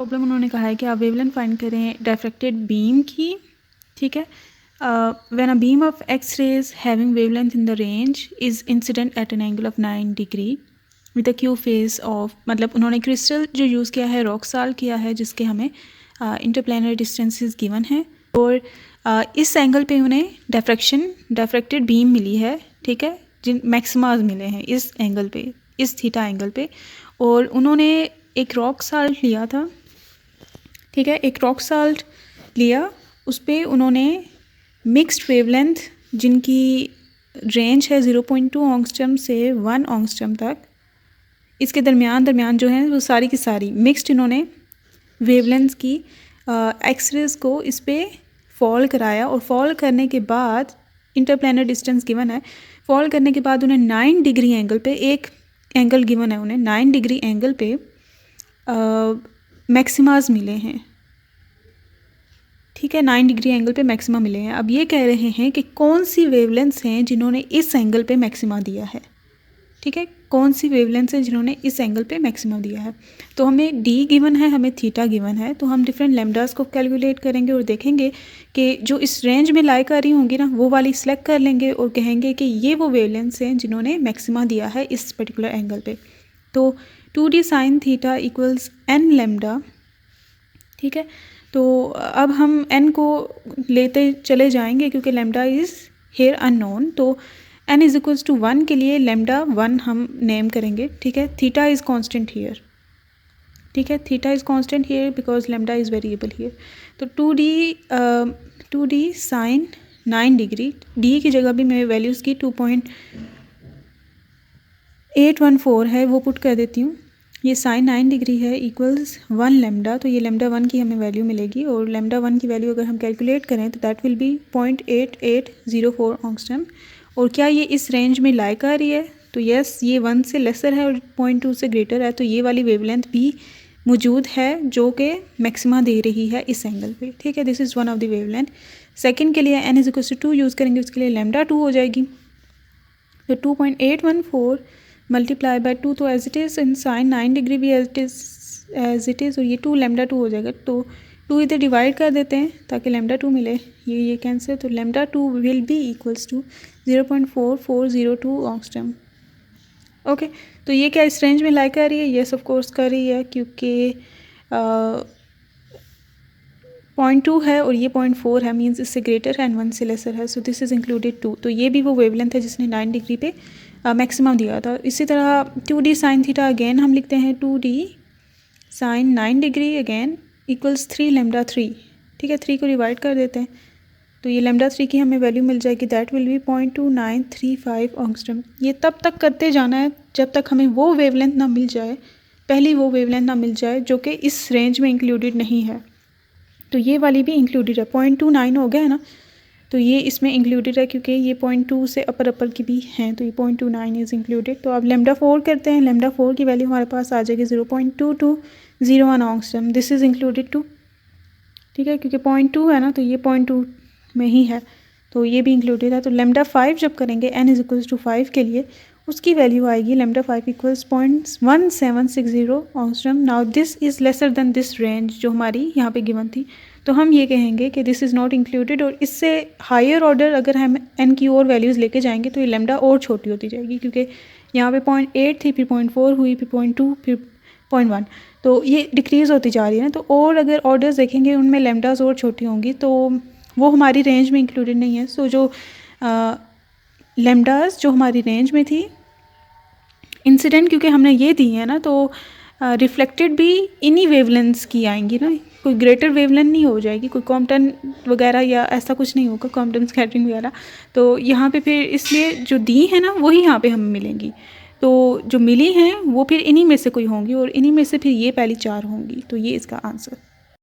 Problem उन्होंने कहा है कि आप वेवलेंथ फाइंड करें डायफ्रैक्टेड बीम की, ठीक है। When a beam of X rays having wavelength in the range is incident at an angle of 9 degree with a cube face of, मतलब उन्होंने क्रिस्टल जो यूज़ किया है रॉक साल्ट किया है, जिसके हमें इंटरप्लानर डिस्टेंसेस गिवन है, और इस एंगल पे उन्हें डायफ्रैक्टेड बीम मिली है, ठीक है, जिन मैक्सिमाज मिले हैं इस एंगल पे, इस थीटा एंगल पे। और उन्होंने एक रॉक साल्ट लिया था, ठीक है, एक रॉक साल्ट लिया, उस पर उन्होंने मिक्स्ड वेवलेंथ जिनकी रेंज है 0.2 ऑंगस्ट्रम से 1 ऑंगस्ट्रम तक, इसके दरमियान जो है वो सारी की सारी मिक्स्ड इन्होंने वेवलेंथ की एक्सरेज को इस पर फॉल कराया, और फॉल करने के बाद इंटरप्लानर डिस्टेंस गिवन है, फॉल करने के बाद उन्हें 9 डिग्री एंगल पे, एक एंगल गिवन है उन्हें 9 डिग्री एंगल पे मैक्सिमाज मिले हैं, ठीक है, 9 डिग्री एंगल पे मैक्सिमा मिले हैं। अब ये कह रहे हैं कि कौन सी वेवलेंथ्स हैं जिन्होंने इस एंगल पे मैक्सिमा दिया है, ठीक है, कौन सी वेवलेंथ्स हैं जिन्होंने इस एंगल पे मैक्सिमा दिया है। तो हमें डी गिवन है, हमें थीटा गिवन है, तो हम डिफरेंट लैम्डास को कैलकुलेट करेंगे और देखेंगे कि जो इस रेंज में लाई कर रही होंगी ना, वो वाली सिलेक्ट कर लेंगे और कहेंगे कि ये वो वेवलेंथ्स हैं जिन्होंने मैक्सिमा दिया है इस पर्टिकुलर एंगल पे। तो 2d sine theta equals n lambda, ठीक है। तो अब हम n को लेते चले जाएंगे क्योंकि लैम्डा इज़ हेयर अननोन, तो n इज इक्वल्स टू 1 के लिए लैम्डा 1 हम नेम करेंगे, ठीक है। थीटा इज़ कांस्टेंट हियर, ठीक है, theta is constant here because lambda is variable here. तो 2d साइन 9 डिग्री, d की जगह भी मैं वैल्यूज़ की 2.814 है वो पुट कर देती हूँ, ये साइन 9 डिग्री है इक्वल्स 1 लैम्डा, तो ये लैम्डा 1 की हमें वैल्यू मिलेगी, और लैम्डा 1 की वैल्यू अगर हम कैलकुलेट करें तो दैट विल बी 0.8804 ऑंगस्ट्रम। और क्या ये इस रेंज में लाई कर रही है, तो यस, ये 1 से लेसर है और 0.2 से ग्रेटर है, तो ये वाली वेवलेंथ भी मौजूद है जो कि मैक्सिमा दे रही है इस एंगल पे, ठीक है। This is one of the wavelength. Second के लिए n is equal to 2 use करेंगे, उसके लिए लैम्डा 2 हो जाएगी, तो 2.814 मल्टीप्लाई बाय 2, तो as it is in sine 9 degree भी एज इट इज़, और ये 2 लैम्डा 2 हो जाएगा, तो 2 इधर डिवाइड कर देते हैं ताकि लैम्डा 2 मिले, ये कैंसिल, तो lambda 2 will be equals to 0.4402 angstrom. Okay, तो ये क्या इस रेंज में लाई कर रही है? येस ऑफ कोर्स कर रही है, क्योंकि 0.2 है और ये 0.4 है, मींस इससे ग्रेटर है एंड 1 से लेसर है, सो दिस इज़ इंक्लूडेड 2, तो ये भी वो वेवलेंथ है जिसने 9 डिग्री पे मैक्सिमम दिया था। इसी तरह 2d साइन थीटा अगेन हम लिखते हैं 2d sine 9 degree again equals 3 lambda 3, ठीक है, 3 को डिवाइड कर देते हैं, तो ये लैम्डा 3 की हमें वैल्यू मिल जाएगी, दैट विल बी 0.2935 ऑंगस्ट्रम। ये तब तक करते जाना है जब तक हमें वो वेवलेंथ ना मिल जाए, पहली वो वेवलेंथ ना मिल जाए जो कि इस रेंज में इंक्लूडेड नहीं है, तो ये वाली भी इंक्लूडेड है, 0.29 हो गया है ना, तो ये इसमें इंक्लूडेड है क्योंकि ये 0.2 से अपर की भी हैं, तो ये 0.29 इज़ इंक्लूडेड। तो अब लैम्डा 4 करते हैं, लैम्डा 4 की वैल्यू हमारे पास आ जाएगी 0.2201 ऑंगस्ट्रम, दिस इज़ इंक्लूडेड टू, ठीक है, क्योंकि 0.2 है ना, तो ये 0.2 में ही है, तो ये भी इंक्लूडेड है। तो लैम्डा 5 जब करेंगे n इज इक्वल्स टू 5 के लिए, उसकी वैल्यू आएगी lambda 5 equals 0.1760 angstrom. Now this is lesser than this range जो हमारी यहाँ पे गिवन थी, तो हम ये कहेंगे कि दिस इज़ नॉट इंक्लूडेड, और इससे हायर ऑर्डर अगर हम n की और वैल्यूज़ लेके जाएंगे तो ये लैम्डा और छोटी होती जाएगी, क्योंकि यहाँ पे 0.8 थी, फिर 0.4 हुई, फिर 0.2, फिर 0.1, तो ये डिक्रीज़ होती जा रही है ना। तो और अगर ऑर्डर्स देखेंगे उनमें लैम्डाज और छोटी होंगी, तो वो हमारी रेंज में इंक्लूडेड नहीं है। सो जो लैम्डाज जो हमारी रेंज में थी इंसिडेंट क्योंकि हमने ये दी है ना, तो रिफ्लेक्टेड भी इन्हीं वेवलेंथ्स की आएंगी ना, कोई ग्रेटर वेवलेंथ नहीं हो जाएगी, कोई कॉम्पटन वगैरह या ऐसा कुछ नहीं होगा, कॉम्पटन स्कैटरिंग वगैरह। तो यहाँ पे फिर इसलिए जो दी है ना वही यहाँ पे हमें मिलेंगी, तो जो मिली हैं वो फिर इन्हीं में से कोई होंगी, और इन्हीं में से फिर ये पहली 4 होंगी, तो ये इसका आंसर।